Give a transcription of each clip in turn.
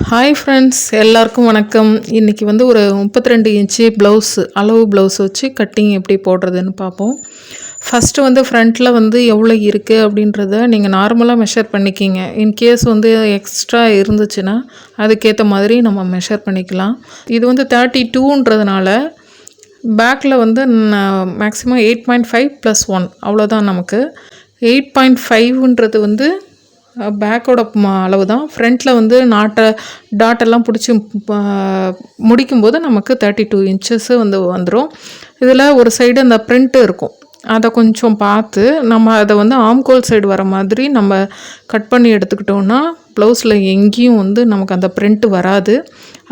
Hi friends, எல்லாருக்கும் வணக்கம். இன்றைக்கி வந்து ஒரு 32 இன்ச்சு அளவு ப்ளவுஸ் வச்சு கட்டிங் எப்படி போடுறதுன்னு பார்ப்போம். ஃபஸ்ட்டு வந்து ஃப்ரண்ட்டில் வந்து எவ்வளோ இருக்குது அப்படின்றத நீங்கள் நார்மலாக மெஷர் பண்ணிக்கிங்க. இன்கேஸ் வந்து எக்ஸ்ட்ரா இருந்துச்சுன்னா அதுக்கேற்ற மாதிரி நம்ம மெஷர் பண்ணிக்கலாம். இது வந்து 32ன்றதுனால பேக்கில் வந்து மேக்ஸிமம் 8.5 + 1 அவ்வளோதான். நமக்கு 8.5ன்றது வந்து பேக்கோட அளவு தான். ஃப்ரண்ட்டில் வந்து டாட்டெல்லாம் பிடிச்சி முடிக்கும்போது நமக்கு 32 இன்ச்சஸ்ஸு வந்துடும். இதில் ஒரு சைடு அந்த பிரிண்ட்டு இருக்கும், அதை கொஞ்சம் பார்த்து நம்ம அதை வந்து ஆம்கோல் சைடு வர மாதிரி நம்ம கட் பண்ணி எடுத்துக்கிட்டோன்னா ப்ளவுஸில் எங்கேயும் வந்து நமக்கு அந்த பிரிண்ட்டு வராது.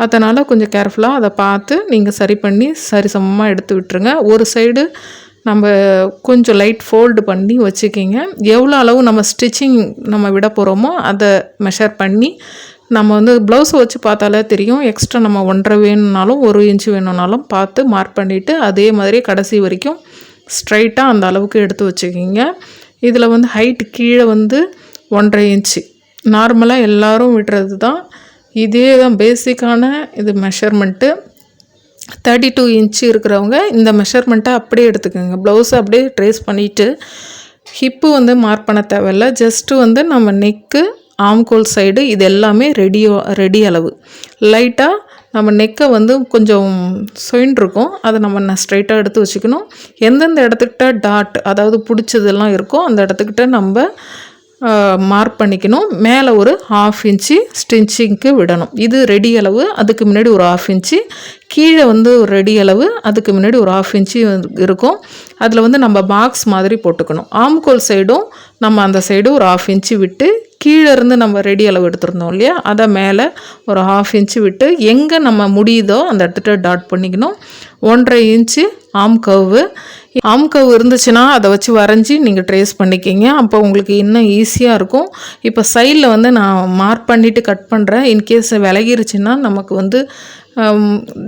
அதனால் கொஞ்சம் கேர்ஃபுல்லாக அதை பார்த்து நீங்கள் சரி பண்ணி சரிசமமாக எடுத்து விட்டுருங்க. ஒரு சைடு நம்ம கொஞ்சம் லைட் ஃபோல்டு பண்ணி வச்சுக்கிங்க. எவ்வளோ அளவு நம்ம ஸ்டிச்சிங் நம்ம விட போகிறோமோ அதை மெஷர் பண்ணி நம்ம வந்து ப்ளவுஸை வச்சு பார்த்தாலே தெரியும். எக்ஸ்ட்ரா நம்ம 1.5 வேணும்னாலும் 1 இன்ச்சு வேணும்னாலும் பார்த்து மார்க் பண்ணிவிட்டு அதே மாதிரி கடைசி வரைக்கும் ஸ்ட்ரைட்டாக அந்த அளவுக்கு எடுத்து வச்சுக்கிங்க. இதில் வந்து ஹைட்டு கீழே வந்து 1.5 இன்ச்சு நார்மலாக எல்லோரும் விடுறது தான். இதே தான் பேசிக்கான இது மெஷர்மெண்ட்டு. 32 இன்ச்சு இருக்கிறவங்க இந்த மெஷர்மெண்ட்டை அப்படியே எடுத்துக்கோங்க. ப்ளவுஸை அப்படியே ட்ரேஸ் பண்ணிவிட்டு ஹிப்பு வந்து மார்க் பண்ண தேவையில்ல. ஜஸ்ட்டு வந்து நம்ம நெக்கு, ஆம்கோல் சைடு இது எல்லாமே ரெடி அளவு. லைட்டாக நம்ம நெக்கை வந்து கொஞ்சம் சொயின்றிருக்கும், அதை நம்ம ஸ்ட்ரைட்டாக எடுத்து வச்சுக்கணும். எந்தெந்த இடத்துக்கிட்ட டாட் அதாவது பிடிச்சதெல்லாம் இருக்கோ அந்த இடத்துக்கிட்ட நம்ம மார்க் பண்ணிக்கணும். மேலே ஒரு 1/2 இன்ச்சு ஸ்டிச்சிங்க்கு விடணும். இது ரெடி அளவு. அதுக்கு முன்னாடி ஒரு 1/2 இன்ச்சு கீழே வந்து ஒரு ரெடி அளவு. அதுக்கு முன்னாடி ஒரு 1/2 இன்ச்சு இருக்கும். அதில் வந்து நம்ம பாக்ஸ் மாதிரி போட்டுக்கணும். ஆம்கோல் சைடும் நம்ம அந்த சைடு ஒரு 1/2 இன்ச்சு விட்டு கீழே இருந்து நம்ம ரெடி அளவு எடுத்துருந்தோம் இல்லையா, அதை மேலே ஒரு 1/2 இன்ச்சு விட்டு எங்கே நம்ம முடியுதோ அந்த இடத்துல டாட் பண்ணிக்கணும். 1.5 இன்ச்சு ஆம் கர்வ் இருந்துச்சுன்னா அதை வச்சு வரைஞ்சி நீங்கள் ட்ரேஸ் பண்ணிக்கிங்க. அப்போ உங்களுக்கு இன்னும் ஈஸியாக இருக்கும். இப்போ சைடில் வந்து நான் மார்க் பண்ணிவிட்டு கட் பண்ணுறேன். இன்கேஸ் விலகிருச்சுன்னா நமக்கு வந்து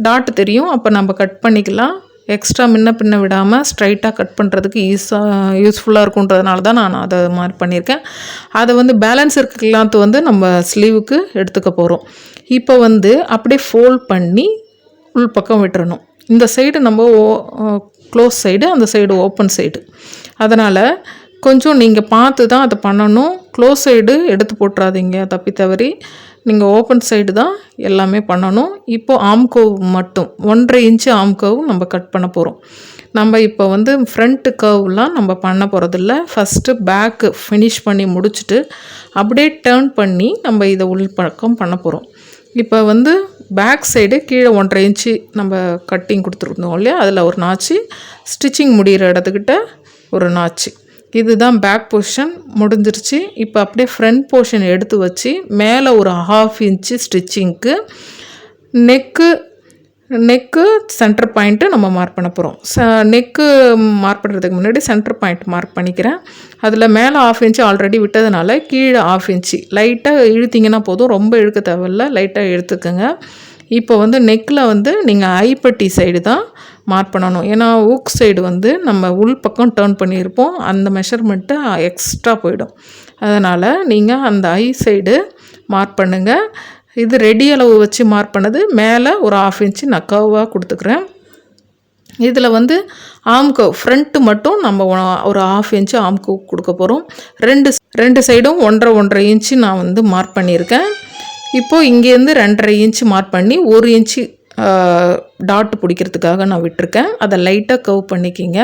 டாட் தெரியும், அப்போ நம்ம கட் பண்ணிக்கலாம். எக்ஸ்ட்ரா முன்ன பின்ன விடாமல் ஸ்ட்ரைட்டாக கட் பண்ணுறதுக்கு யூஸ்ஃபுல்லாக இருக்குன்றதுனால தான் நான் அதை மார்க் பண்ணியிருக்கேன். அதை வந்து பேலன்ஸ் இருக்கலாம் வந்து நம்ம ஸ்லீவுக்கு எடுத்துக்க போகிறோம். இப்போ வந்து அப்படியே ஃபோல்ட் பண்ணி உள் பக்கம் விட்டுறணும். இந்த சைடு நம்ம க்ளோஸ் சைடு, அந்த சைடு ஓப்பன் சைடு. அதனால் கொஞ்சம் நீங்கள் பார்த்து தான் அதை பண்ணணும். க்ளோஸ் சைடு எடுத்து போட்டுறாதீங்க தப்பி தவறி. நீங்கள் ஓப்பன் சைடு தான் எல்லாமே பண்ணணும். இப்போது ஆம்கோவ் மட்டும் 1.5 இன்ச்சு ஆம்கோவ் நம்ம கட் பண்ண போகிறோம். நம்ம இப்போ வந்து ஃப்ரண்ட்டு கர்வ்லாம் நம்ம பண்ண போகிறதில்ல. ஃபஸ்ட்டு பேக்கு ஃபினிஷ் பண்ணி முடிச்சுட்டு அப்படியே டேர்ன் பண்ணி நம்ம இதை உள் பக்கம் பண்ண போகிறோம். இப்போ வந்து பேக் சைடு கீழே 1.5 இன்ச்சு நம்ம கட்டிங் கொடுத்துருந்தோம் இல்லையா, அதில் ஒரு நாச்சு, ஸ்டிச்சிங் முடிகிற இடத்துக்கிட்ட ஒரு நாச்சு. இதுதான் பேக் பொசிஷன் முடிஞ்சிருச்சு. இப்போ அப்படியே ஃப்ரண்ட் போர்ஷன் எடுத்து வச்சு மேலே ஒரு 1/2 இன்ச்சு ஸ்டிச்சிங்க்கு நெக்கு சென்டர் பாயிண்ட்டு நம்ம மார்க் பண்ண போகிறோம். நெக்கு மார்க் பண்ணுறதுக்கு முன்னாடி சென்டர் பாயிண்ட் மார்க் பண்ணிக்கிறேன். அதில் மேலே 1/2 இன்ச்சு ஆல்ரெடி விட்டதுனால கீழே 1/2 இன்ச்சு லைட்டாக இழுத்திங்கன்னா போதும், ரொம்ப இழுக்க தேவையில்லை, லைட்டாக எடுத்துக்கோங்க. இப்போ வந்து நெக்கில் வந்து நீங்கள் ஐப்பட்டி சைடு தான் மார்க் பண்ணணும். ஏன்னா ஊக் சைடு வந்து நம்ம உள் பக்கம் டேர்ன் பண்ணியிருப்போம், அந்த மெஷர்மெண்ட்டு எக்ஸ்ட்ரா போயிடும். அதனால் நீங்கள் அந்த ஐ சைடு மார்க் பண்ணுங்கள். இது ரெடி அளவு வச்சு மார்க் பண்ணது. மேலே ஒரு 1/2 இன்ச்சு நான் கர்வாக கொடுத்துக்கிறேன். இதில் வந்து ஆம்கர்வ் ஃப்ரண்ட்டு மட்டும் நம்ம ஒரு 1/2 இன்ச்சு ஆம்கர்வ் கொடுக்க போகிறோம். ரெண்டு சைடும் 1.5 இன்ச்சு நான் வந்து மார்க் பண்ணியிருக்கேன். இப்போது இங்கேருந்து 2.5 இன்ச்சு மார்க் பண்ணி 1 இன்ச்சு டாட் பிடிக்கிறதுக்காக நான் விட்டுருக்கேன். அதை லைட்டாக கர்வ் பண்ணிக்கிங்க.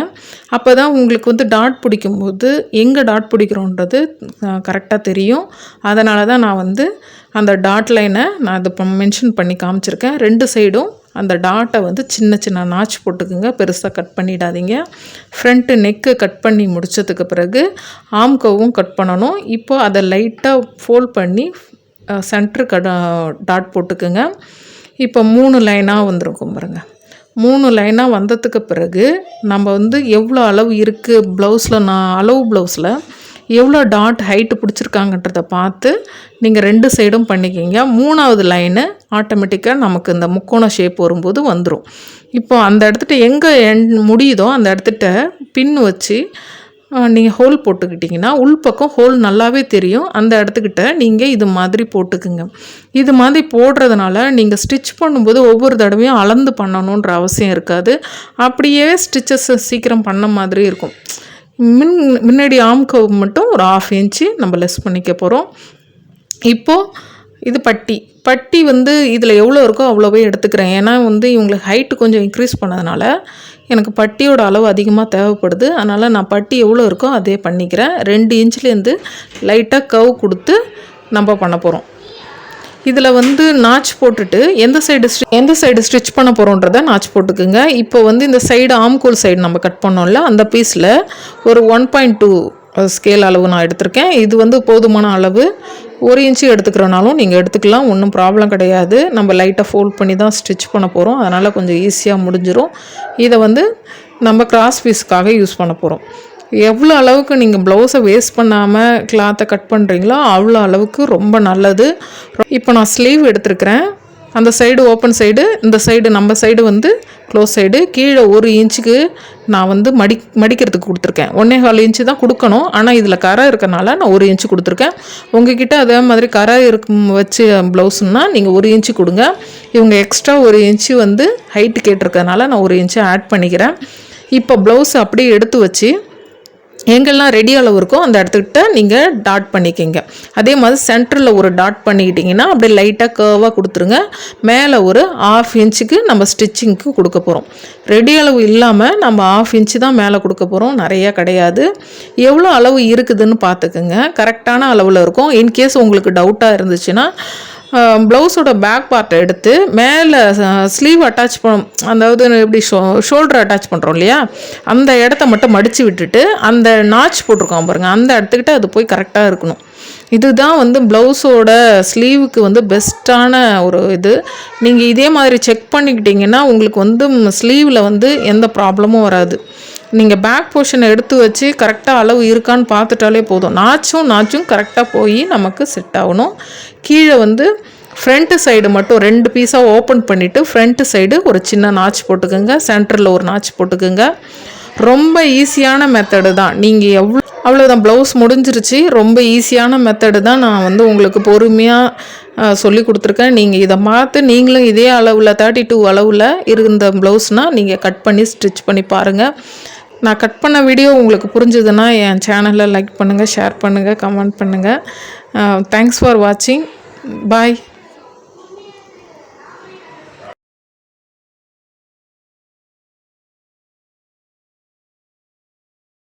அப்போ தான் உங்களுக்கு வந்து டாட் பிடிக்கும்போது எங்கே டாட் பிடிக்கிறோன்றது கரெக்டாக தெரியும். அதனால தான் நான் வந்து அந்த டாட் லைனை நான் அதை மென்ஷன் பண்ணி காமிச்சிருக்கேன். 2 சைடும் அந்த டாட்டை வந்து சின்ன சின்ன நாச் போட்டுக்குங்க, பெருசாக கட் பண்ணிடாதீங்க. ஃப்ரண்ட்டு நெக்கு கட் பண்ணி முடித்ததுக்கு பிறகு ஆம்கர்வும் கட் பண்ணணும். இப்போது அதை லைட்டாக ஃபோல்ட் பண்ணி சென்டருக்கு டாட் போட்டுக்குங்க. இப்போ 3 லைனாக வந்துருக்கும் பாருங்கள். 3 லைனாக வந்ததுக்கு பிறகு நம்ம வந்து எவ்வளோ அளவு இருக்குது ப்ளவுஸில், நான் அளவு ப்ளவுஸில் எவ்வளோ டாட் ஹைட்டு பிடிச்சிருக்காங்கன்றதை பார்த்து நீங்கள் 2 சைடும் பண்ணிக்கிங்க. 3வது லைனு ஆட்டோமேட்டிக்காக நமக்கு இந்த முக்கோண ஷேப் வரும்போது வந்துடும். இப்போ அந்த இடத்துட்ட எங்கே முடியுதோ அந்த இடத்துட்ட பின் வச்சு நீங்கள் ஹோல் போட்டுக்கிட்டிங்கன்னா உள்பக்கம் ஹோல் நல்லாவே தெரியும். அந்த இடத்துக்கிட்ட நீங்கள் இது மாதிரி போட்டுக்குங்க. இது மாதிரி போடுறதுனால நீங்கள் ஸ்டிச் பண்ணும்போது ஒவ்வொரு தடவையும் அளந்து பண்ணணுன்ற அவசியம் இருக்காது. அப்படியே ஸ்டிச்சஸ் சீக்கிரம் பண்ண மாதிரி இருக்கும். முன்னாடி ஆம் கவ் மட்டும் ஒரு 1/2 இன்ச்சு நம்ம லெஸ் பண்ணிக்க போகிறோம். இப்போது இது பட்டி வந்து இதில் எவ்வளோ இருக்கோ அவ்வளோவே எடுத்துக்கிறேன். ஏன்னா வந்து இவங்களுக்கு ஹைட்டு கொஞ்சம் இன்க்ரீஸ் பண்ணதுனால எனக்கு பட்டியோட அளவு அதிகமாக தேவைப்படுது. அதனால் நான் பட்டி எவ்வளோ இருக்கோ அதே பண்ணிக்கிறேன். 2 இன்ச்லேருந்து லைட்டாக கவ் கொடுத்து நம்ம பண்ண போகிறோம். இதில் வந்து நாச் போட்டுட்டு எந்த சைடு ஸ்டிச் பண்ண போகிறோன்றதை நாச் போட்டுக்குங்க. இப்போ வந்து இந்த சைடு ஆம்கோல் சைடு நம்ம கட் பண்ணோம்ல, அந்த பீஸில் ஒரு 1.2 ஸ்கேல் அளவு நான் எடுத்திருக்கேன். இது வந்து போதுமான அளவு. 1 இன்ச்சு எடுத்துக்கிறனாலும் நீங்கள் எடுத்துக்கலாம், ஒன்றும் ப்ராப்ளம் கிடையாது. நம்ம லைட்டாக ஃபோல்ட் பண்ணி தான் ஸ்டிச் பண்ண போகிறோம், அதனால் கொஞ்சம் ஈஸியாக முடிஞ்சிடும். இதை வந்து நம்ம கிராஸ் பீஸுக்காக யூஸ் பண்ண போகிறோம். எவ்வளோ அளவுக்கு நீங்கள் ப்ளவுஸை வேஸ்ட் பண்ணாமல் கிளாத்தை கட் பண்ணுறீங்களோ அவ்வளோ அளவுக்கு ரொம்ப நல்லது. இப்போ நான் ஸ்லீவ் எடுத்துருக்கிறேன். அந்த சைடு ஓப்பன் சைடு, இந்த சைடு நம்ம சைடு வந்து க்ளோஸ் சைடு. கீழே 1 இன்ச்சுக்கு நான் வந்து மடிக்கிறதுக்கு கொடுத்துருக்கேன். 1.25 இன்ச்சு தான் கொடுக்கணும், ஆனால் இதில் கரை இருக்கனால நான் 1 இன்ச்சு கொடுத்துருக்கேன். உங்ககிட்ட அதே மாதிரி கரை வச்சு ப்ளவுஸ்னால் நீங்கள் 1 இன்ச்சு கொடுங்க. இவங்க எக்ஸ்ட்ரா 1 இன்ச்சு வந்து ஹைட்டு கேட்டிருக்கனால நான் 1 இன்ச்சு ஆட் பண்ணிக்கிறேன். இப்போ ப்ளவுஸ் அப்படியே எடுத்து வச்சு எங்கெல்லாம் ரெடி அளவு இருக்கோ அந்த இடத்துக்கிட்ட நீங்கள் டாட் பண்ணிக்கிங்க. அதே மாதிரி சென்டரில் ஒரு டாட் பண்ணிக்கிட்டிங்கன்னா அப்படியே லைட்டாக கர்வாக கொடுத்துருங்க. மேலே ஒரு 1/2 இன்ச்சுக்கு நம்ம ஸ்டிச்சிங்க்கு கொடுக்க போகிறோம். ரெடி அளவு இல்லாமல் நம்ம 1/2 இன்ச்சு தான் மேலே கொடுக்க போகிறோம், நிறையா கிடையாது. எவ்வளோ அளவு இருக்குதுன்னு பார்த்துக்குங்க, கரெக்டான அளவில் இருக்கும். இன்கேஸ் உங்களுக்கு டவுட்டாக இருந்துச்சுன்னா ப்ளவுஸோட பேக் பார்ட்டை எடுத்து மேலே ஸ்லீவ் அட்டாச் அதாவது எப்படி ஷோல்டர் அட்டாச் பண்ணுறோம் இல்லையா, அந்த இடத்த மட்டும் மடித்து விட்டுட்டு அந்த நாச் போட்டிருக்கோம் பாருங்கள், அந்த இடத்துக்கிட்ட அது போய் கரெக்டாக இருக்கணும். இதுதான் வந்து ப்ளவுஸோட ஸ்லீவுக்கு வந்து பெஸ்ட்டான ஒரு இது. நீங்கள் இதே மாதிரி செக் பண்ணிக்கிட்டிங்கன்னா உங்களுக்கு வந்து ஸ்லீவில் வந்து எந்த ப்ராப்ளமும் வராது. நீங்கள் பேக் போர்ஷனை எடுத்து வச்சு கரெக்டாக அளவு இருக்கான்னு பார்த்துட்டாலே போதும். நாச்சும் கரெக்டாக போய் நமக்கு செட் ஆகணும். கீழே வந்து ஃப்ரண்ட்டு சைடு மட்டும் 2 பீஸாக ஓப்பன் பண்ணிவிட்டு ஃப்ரண்ட்டு சைடு ஒரு சின்ன நாச் போட்டுக்கோங்க, சென்டரில் ஒரு நாச் போட்டுக்கோங்க. ரொம்ப ஈஸியான மெத்தடு தான். நீங்கள் அவ்வளோதான், ப்ளவுஸ் முடிஞ்சிருச்சு. ரொம்ப ஈஸியான மெத்தடு தான் நான் வந்து உங்களுக்கு பொறுமையாக சொல்லி கொடுத்துருக்கேன். நீங்கள் இதை பார்த்து நீங்களும் இதே அளவில் 32 அளவில் இருந்த ப்ளவுஸ்னால் நீங்கள் கட் பண்ணி ஸ்டிச் பண்ணி பாருங்கள். நான் கட் பண்ண வீடியோ உங்களுக்கு புரிஞ்சுதுன்னா என் சேனலை லைக் பண்ணுங்கள், ஷேர் பண்ணுங்கள், கமெண்ட் பண்ணுங்கள். தேங்க்ஸ் ஃபார் வாட்சிங். பாய்.